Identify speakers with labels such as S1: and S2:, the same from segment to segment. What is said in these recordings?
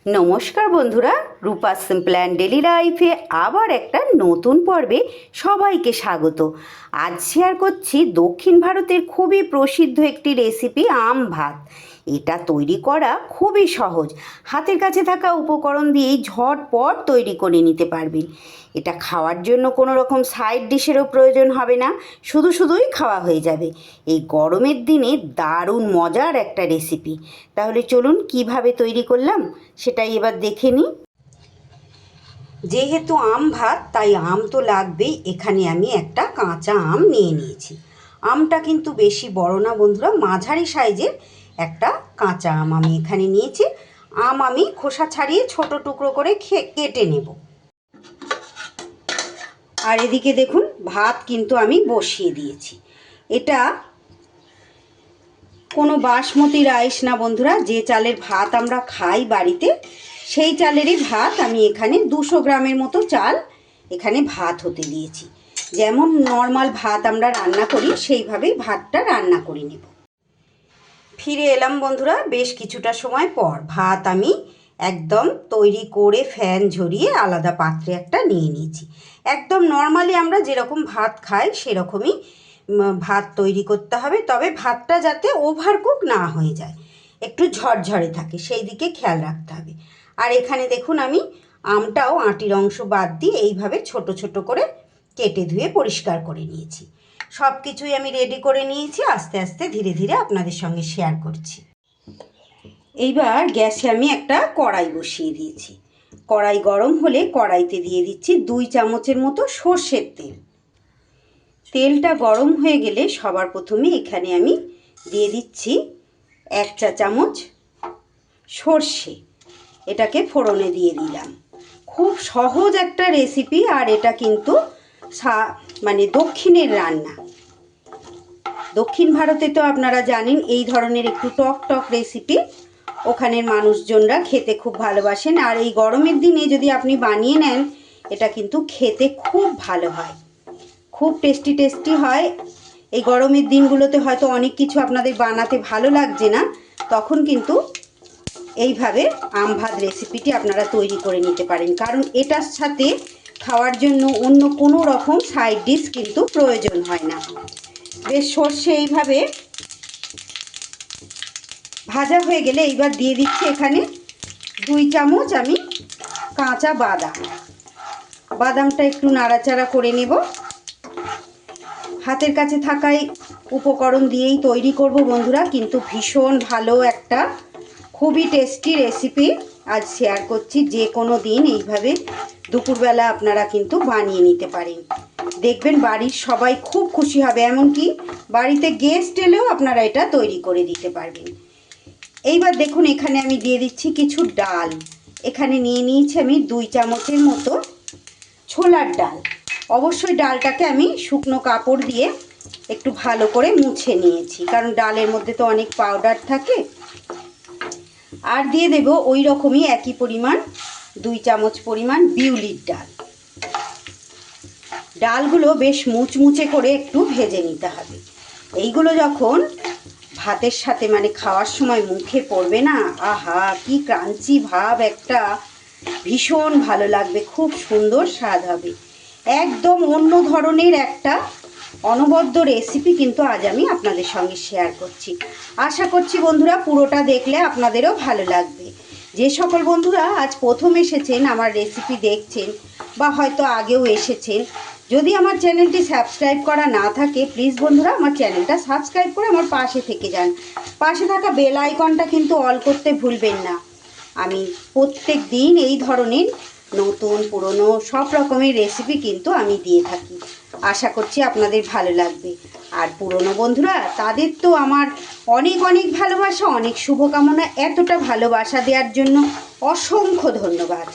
S1: নমস্কার বন্ধুরা, রূপা simple and daily লাইফে আবার একটা নতুন পর্বে সবাইকে স্বাগত। আজ শেয়ার করছি দক্ষিণ ভারতের খুবই প্রসিদ্ধ একটি রেসিপি আম ভাত। এটা তৈরি করা খুবই সহজ, হাতের কাছে থাকা উপকরণ দিয়েই ঝটপট তৈরি করে নিতে পারবেন। এটা খাওয়ার জন্য কোনো রকম সাইড ডিশেরও প্রয়োজন হবে না, শুধুই খাওয়া হয়ে যাবে। এই গরমের দিনে দারুণ মজার একটা রেসিপি। তাহলে চলুন কিভাবে তৈরি করলাম সেটাই এবার দেখে নিই। যেহেতু আম ভাত তাই আম তো লাগবেই। এখানে আমি একটা কাঁচা আম নিয়ে নিয়েছি। আমটা কিন্তু বেশি বড় না বন্ধুরা, মাঝারি সাইজের একটা কাঁচা আম আমি এখানে নিয়েছি। আম আমি খোসা ছাড়িয়ে ছোট টুকরো করে কেটে নেব। আর এদিকে দেখুন ভাত কিন্তু আমি বসিয়ে দিয়েছি। এটা কোনো বাসমতি রাইস না বন্ধুরা, যে চালের ভাত আমরা খাই বাড়িতে সেই চালেরই ভাত আমি এখানে 200 গ্রামের মতো চাল এখানে ভাত হতে দিয়েছি। যেমন নর্মাল ভাত আমরা রান্না করি সেইভাবেই ভাতটা রান্না করে নেব। ফিরে এলাম বন্ধুরা বেশ কিছুটা সময় পর। ভাত আমি একদম তৈরি করে ফ্যান ঝরিয়ে আলাদা পাত্রে একটা নিয়ে নিয়েছি। একদম নর্মালি আমরা যেরকম ভাত খাই সেরকমই ভাত তৈরি করতে হবে, তবে ভাতটা যাতে ওভারকুক না হয়ে যায়, একটু ঝরঝরে থাকে সেই দিকে খেয়াল রাখতে হবে। আর এখানে দেখুন আমি আমটাও আঁটির অংশ বাদ দিয়ে এইভাবে ছোট ছোট করে কেটে ধুয়ে পরিষ্কার করে নিয়েছি। সব কিছুই আমি রেডি করে নিয়েছি, আস্তে আস্তে ধীরে ধীরে আপনাদের সঙ্গে শেয়ার করছি। এইবার গ্যাসে আমি একটা কড়াই বসিয়ে দিয়েছি। কড়াই গরম হলে কড়াইতে দিয়ে দিচ্ছি 2 চামচের মতো সর্ষের তেল। তেলটা গরম হয়ে গেলে সবার প্রথমে এখানে আমি দিয়ে দিচ্ছি 1 চা চামচ সর্ষে। এটাকে ফোড়নে দিয়ে দিলাম। খুব সহজ একটা রেসিপি, আর এটা কিন্তু দক্ষিণের রান্না। দক্ষিণ ভারতে তো আপনারা জানেন এই ধরনের একটু টক টক রেসিপি ওখানের মানুষজনরা খেতে খুব ভালোবাসেন। আর এই গরমের দিনে যদি আপনি বানিয়ে নেন এটা কিন্তু খেতে খুব ভালো হয়, খুব টেস্টি হয়। এই গরমের দিনগুলোতে হয়তো অনেক কিছু আপনাদের বানাতে ভালো লাগছে না, তখন কিন্তু এইভাবে আম ভাত রেসিপিটি আপনারা তৈরি করে নিতে পারেন, কারণ এটার সাথে খাওয়ার জন্য অন্য কোনো রকম সাইড ডিশ কিন্তু প্রয়োজন হয় না। বেশ সর্ষে এইভাবে ভাজা হয়ে গেলে এইবার দিয়ে দিচ্ছি এখানে 2 চামচ আমি কাঁচা বাদাম। বাদামটা একটু নাড়াচাড়া করে নেব। হাতের কাছে থাকাই উপকরণ দিয়েই তৈরি করব বন্ধুরা, কিন্তু ভীষণ ভালো একটা খুবই টেস্টি রেসিপি আজ শেয়ার করছি। যে কোনো দিন এইভাবে দুপুরবেলা আপনারা কিন্তু বানিয়ে নিতে পারেন, দেখবেন বাড়ির সবাই খুব খুশি হবে। এমনকি বাড়িতে গেস্ট এলেও আপনারা এটা তৈরি করে দিতে পারবেন। এইবার দেখুন এখানে আমি দিয়ে দিচ্ছি কিছু ডাল। এখানে নিয়ে নিয়েছি আমি 2 চামচের মতো ছোলার ডাল। অবশ্যই ডালটাকে আমি শুকনো কাপড় দিয়ে একটু ভালো করে মুছে নিয়েছি, কারণ ডালের মধ্যে তো অনেক পাউডার থাকে। আর দিয়ে দেব ওই রকমই একই পরিমাণ 2 চামচ পরিমাণ বিউলির ডাল। ডালগুলো বেশ মুচমুচে করে একটু ভেজে নিতে হবে। এইগুলো যখন ভাতের সাথে খাওয়ার সময় মুখে পড়বে না, আহা কি ক্রাঞ্চি ভাব একটা, ভীষণ ভালো লাগবে, খুব সুন্দর স্বাদ হবে। একদম অন্য ধরনের একটা অনবদ্য রেসিপি কিন্তু আজ আমি আপনাদের সঙ্গে শেয়ার করছি। আশা করছি বন্ধুরা পুরোটা দেখলে আপনাদেরও ভালো লাগবে। যে সকল বন্ধুরা আজ প্রথম এসেছেন আমার রেসিপি দেখছেন, বা হয়তো আগেও এসেছেন, যদি আমার চ্যানেলটি সাবস্ক্রাইব করা না থাকে প্লিজ বন্ধুরা আমার চ্যানেলটা সাবস্ক্রাইব করে আমার পাশে থেকে যান। পাশে থাকা বেল আইকনটা কিন্তু অল করতে ভুলবেন না। আমি প্রত্যেক দিন এই ধরনের নতুন পুরনো সব রকমের রেসিপি কিন্তু আমি দিয়ে থাকি। আশা করছি আপনাদের ভালো লাগবে। আর পুরনো বন্ধুরা তাদের তো আমার অনেক অনেক ভালোবাসা, অনেক শুভকামনা। এতটা ভালোবাসা দেওয়ার জন্য অসংখ্য ধন্যবাদ।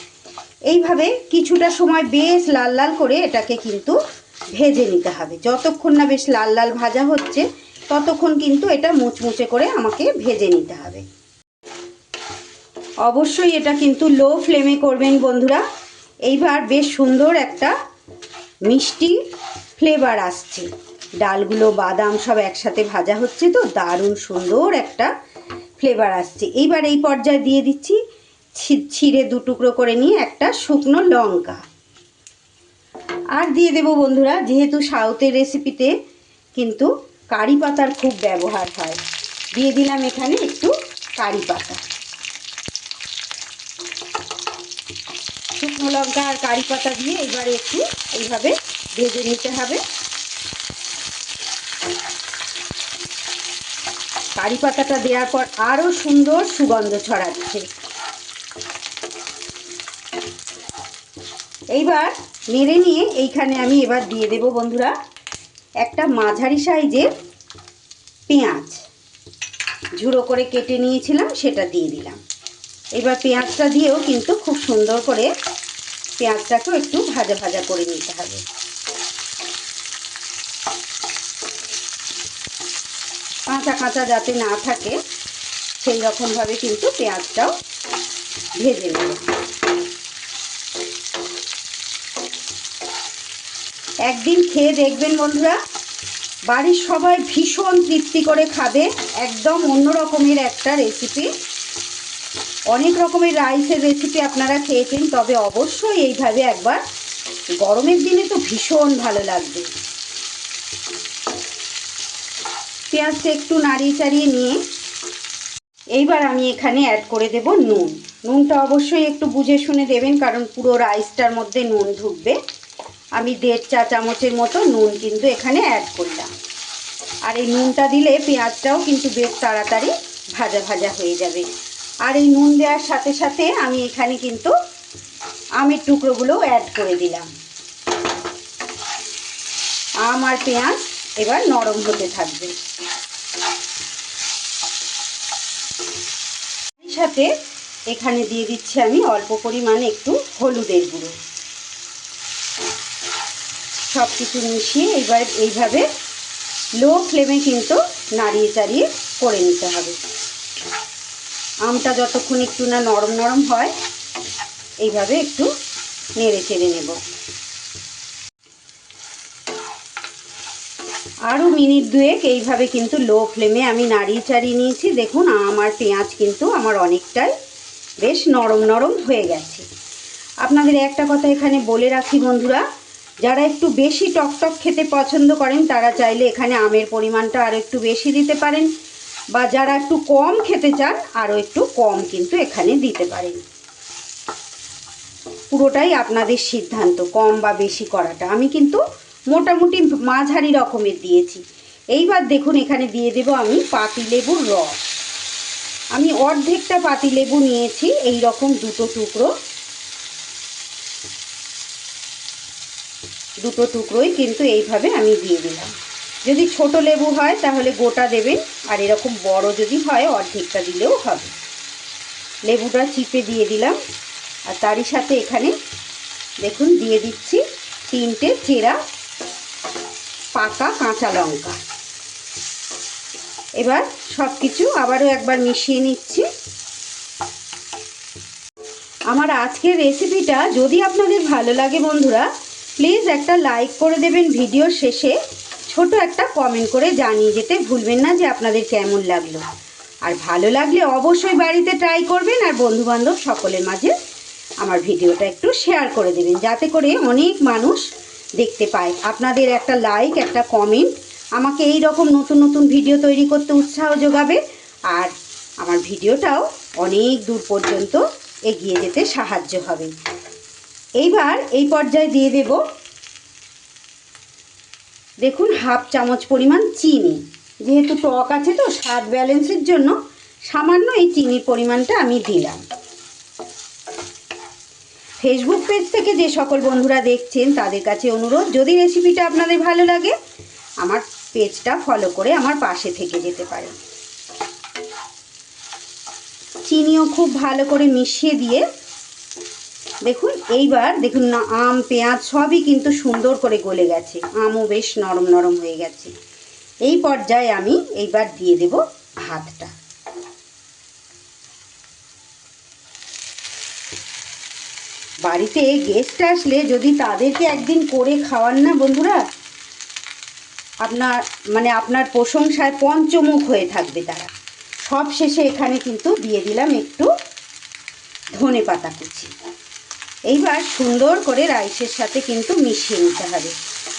S1: এইভাবে কিছুটা সময় বেশ লাল লাল করে এটাকে কিন্তু ভেজে নিতে হবে। যতক্ষণ না বেশ লাল লাল ভাজা হচ্ছে ততক্ষণ কিন্তু এটা মুচমুচে করে আমাকে ভেজে নিতে হবে। অবশ্যই এটা কিন্তু লো ফ্লেমে করবেন বন্ধুরা। এইবার বেশ সুন্দর একটা মিষ্টি ফ্লেভার আসছে, ডালগুলো বাদাম সব একসাথে ভাজা হচ্ছে তো দারুণ সুন্দর একটা ফ্লেভার আসছে। এইবার এই পর্যায়ে দিয়ে দিচ্ছি ছিঁড়ে 2 টুকরো করে নিয়ে একটা শুকনো লঙ্কা। আর দিয়ে দেব বন্ধুরা, যেহেতু সাউথের রেসিপিতে কিন্তু কারি পাতার খুব ব্যবহার হয়, দিয়ে দিলাম এখানে একটু কারি পাতা। শুকনো লঙ্কা আর কারি পাতা দিয়ে এবারে একটু এইভাবে ভেজে নিতে হবে। কারি পাতাটা দেওয়ার পর আরও সুন্দর সুগন্ধ ছড়াচ্ছে। এইবার নেড়ে নিয়ে এইখানে আমি এবার দিয়ে দেব বন্ধুরা একটা মাঝারি সাইজের পেঁয়াজ, ঝুড়ো করে কেটে নিয়েছিলাম, সেটা দিয়ে দিলাম। এবার পেঁয়াজটা দিয়েও কিন্তু খুব সুন্দর করে পেঁয়াজটাকেও একটু ভাজা ভাজা করে নিতে হবে। কাঁচা কাঁচা যাতে না থাকে সেই রকমভাবে কিন্তু পেঁয়াজটাও ভেজে নেব। একদিন খেয়ে দেখবেন বন্ধুরা, বাড়ির সবাই ভীষণ তৃপ্তি করে খাবে। একদম অন্য রকমের একটা রেসিপি। অনেক রকমের রাইসের রেসিপি আপনারা খেয়েছেন, তবে অবশ্যই এইভাবে একবার, গরমের দিনে তো ভীষণ ভালো লাগবে। পেঁয়াজটা একটু নাড়িয়ে চাড়িয়ে নিয়ে এইবার আমি এখানে অ্যাড করে দেব নুন। নুনটা অবশ্যই একটু বুঝে শুনে দেবেন, কারণ পুরো রাইসটার মধ্যে নুন ঢুকবে। আমি 1.5 চা চামচের মতো নুন কিন্তু এখানে অ্যাড করলাম। আর এই নুনটা দিলে পেঁয়াজটাও কিন্তু বেশ তাড়াতাড়ি ভাজা ভাজা হয়ে যাবে। আর এই নুন দেওয়ার সাথে সাথে আমি এখানে কিন্তু আমের টুকরোগুলোও অ্যাড করে দিলাম। আম আর পেঁয়াজ এবার নরম হতে থাকবে। সাথে এখানে দিয়ে দিচ্ছি আমি অল্প পরিমাণে একটু হলুদের গুঁড়ো। সব কিছু মিশিয়ে এবার এইভাবে লো ফ্লেমে কিন্তু নাড়িয়ে চাড়িয়ে করে নিতে হবে। আমটা যতক্ষণ একটু না নরম নরম হয় এইভাবে একটু নেড়ে চেড়ে নেব। আরও মিনিট 2 এইভাবে কিন্তু লো ফ্লেমে আমি নাড়িয়ে চাড়িয়ে নিয়েছি। দেখুন আম আর পেঁয়াজ কিন্তু আমার অনেকটাই বেশ নরম নরম হয়ে গেছে। আপনাদের একটা কথা এখানে বলে রাখি বন্ধুরা, যারা একটু বেশি টকটক খেতে পছন্দ করেন তারা চাইলে এখানে আমের পরিমাণটা আরও একটু বেশি দিতে পারেন, বা যারা একটু কম খেতে চান আরও একটু কম কিন্তু এখানে দিতে পারেন। পুরোটাই আপনাদের সিদ্ধান্ত কম বা বেশি করাটা। আমি কিন্তু মোটামুটি মাঝারি রকমের দিয়েছি। এইবার দেখুন এখানে দিয়ে দেব আমি পাতিলেবুর রস। আমি অর্ধেকটা পাতিলেবু নিয়েছি, এই রকম 2 টুকরো, 2 টুকরোই কিন্তু এইভাবে আমি দিয়ে দিলাম। যদি ছোট লেবু হয় তাহলে গোটা দেবেন, আর এরকম বড় যদি হয় অর্ধেকটা দিলেও হবে। লেবুটা চিপে দিয়ে দিলাম। আর তারই সাথে এখানে দেখুন দিয়ে দিচ্ছি 3টে চেরা পাকা কাঁচা লঙ্কা। এবার সব কিছু আবারও একবার মিশিয়ে নিচ্ছি। আমার আজকের রেসিপিটা যদি আপনাদের ভালো লাগে বন্ধুরা, প্লিজ একটা লাইক করে দেবেন। ভিডিওর শেষে ছোট একটা কমেন্ট করে জানিয়ে যেতে ভুলবেন না যে আপনাদের কেমন লাগলো। আর ভালো লাগলে অবশ্যই বাড়িতে ট্রাই করবেন, আর বন্ধুবান্ধব সকলের মাঝে আমার ভিডিওটা একটু শেয়ার করে দেবেন, যাতে করে অনেক মানুষ দেখতে পায়। আপনাদের একটা লাইক, একটা কমেন্ট আমাকে এই রকম নতুন নতুন ভিডিও তৈরি করতে উৎসাহ যোগাবে, আর আমার ভিডিওটাও অনেক দূর পর্যন্ত এগিয়ে যেতে সাহায্য হবে। এইবার এই পর্যায়ে দিয়ে দেব দেখুন 1/2 চামচ পরিমাণ চিনি। যেহেতু টক আছে তো স্বাদ ব্যালেন্সের জন্য সামান্য এই চিনির পরিমাণটা আমি দিলাম। ফেসবুক পেজ থেকে যে সকল বন্ধুরা দেখছেন তাদের কাছে অনুরোধ, যদি রেসিপিটা আপনাদের ভালো লাগে আমার পেজটা ফলো করে আমার পাশে থেকে যেতে পারেন। চিনিও খুব ভালো করে মিশিয়ে দিয়ে দেখুন এইবার দেখুন না আম পেঁয়াজ সবই কিন্তু সুন্দর করে গলে গেছে, আমও বেশ নরম নরম হয়ে গেছে। এই পর্যায়ে আমি এইবার দিয়ে দেব ভাতটা। বাড়িতে গেস্ট আসলে যদি তাদেরকে একদিন করে খাওয়ান না বন্ধুরা, আপনার প্রশংসায় পঞ্চমুখ হয়ে থাকবে তারা। সব শেষে এখানে কিন্তু দিয়ে দিলাম একটু ধনেপাতা কুচি। এইবার সুন্দর করে রাইসের সাথে কিন্তু মিশিয়ে নিতে হবে।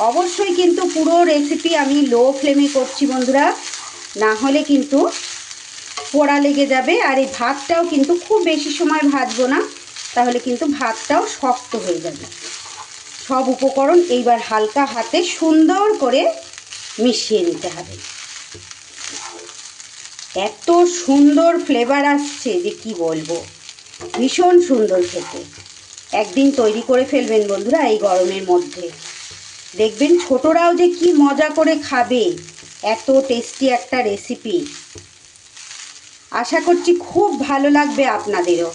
S1: অবশ্যই কিন্তু পুরো রেসিপি আমি লো ফ্লেমে করছি বন্ধুরা, না হলে কিন্তু পোড়া লেগে যাবে। আর এই ভাতটাও কিন্তু খুব বেশি সময় ভাজবো না, তাহলে কিন্তু ভাতটাও শক্ত হয়ে যাবে। সব উপকরণ এইবার হালকা হাতে সুন্দর করে মিশিয়ে নিতে হবে। এত সুন্দর ফ্লেভার আসছে যে কি বলবো, ভীষণ সুন্দর খেতে। একদিন তৈরি করে ফেলবেন বন্ধুরা এই গরমের মধ্যে, দেখবেন ছোটরাও যে কি মজা করে খাবে। এত টেস্টি একটা রেসিপি, আশা করছি খুব ভালো লাগবে আপনাদেরও।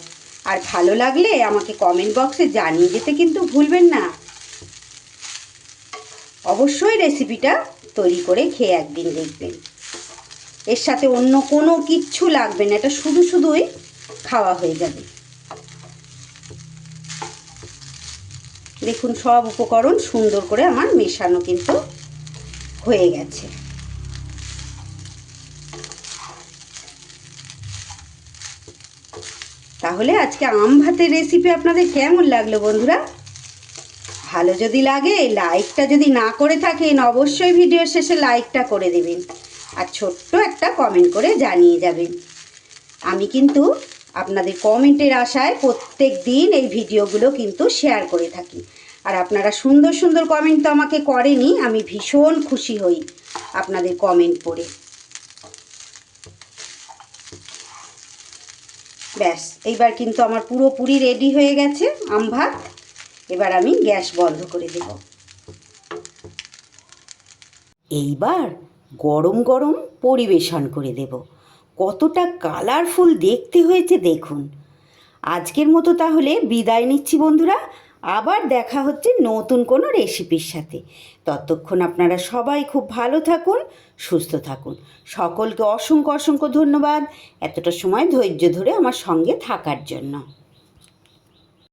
S1: আর ভালো লাগলে আমাকে কমেন্ট বক্সে জানিয়ে যেতে কিন্তু ভুলবেন না। অবশ্যই রেসিপিটা তৈরি করে খেয়ে একদিন দেখবেন। এর সাথে অন্য কোনো কিচ্ছু লাগবে না, এটা শুধুই খাওয়া হয়ে যাবে। দেখুন সব উপকরণ সুন্দর করে আমার মেশানো কিন্তু হয়ে গেছে। তাহলে আজকে আম ভাতের রেসিপি আপনাদের কেমন লাগলো বন্ধুরা? ভালো যদি লাগে, লাইকটা যদি না করে থাকেন অবশ্যই ভিডিও শেষে লাইকটা করে দেবেন, আর ছোট্ট একটা কমেন্ট করে জানিয়ে যাবেন। আমি কিন্তু আপনাদের কমেন্টের আশায় প্রত্যেক দিন এই ভিডিওগুলো কিন্তু শেয়ার করে থাকি। আর আপনারা সুন্দর সুন্দর কমেন্ট তো আমাকে করেনই, আমি ভীষণ খুশি হই আপনাদের কমেন্ট পড়ে। ব্যাস, এইবার কিন্তু আমার পুরোপুরি রেডি হয়ে গেছে আম ভাত। এবার আমি গ্যাস বন্ধ করে দেব। এইবার গরম গরম পরিবেশন করে দেব। কতটা কালারফুল দেখতে হয়েছে দেখুন। আজকের মতো তাহলে বিদায় নিচ্ছি বন্ধুরা, আবার দেখা হচ্ছে নতুন কোনো রেসিপির সাথে। ততক্ষণ আপনারা সবাই খুব ভালো থাকুন, সুস্থ থাকুন। সকলকে অসংখ্য অসংখ্য ধন্যবাদ এতটা সময় ধৈর্য ধরে আমার সঙ্গে থাকার জন্য।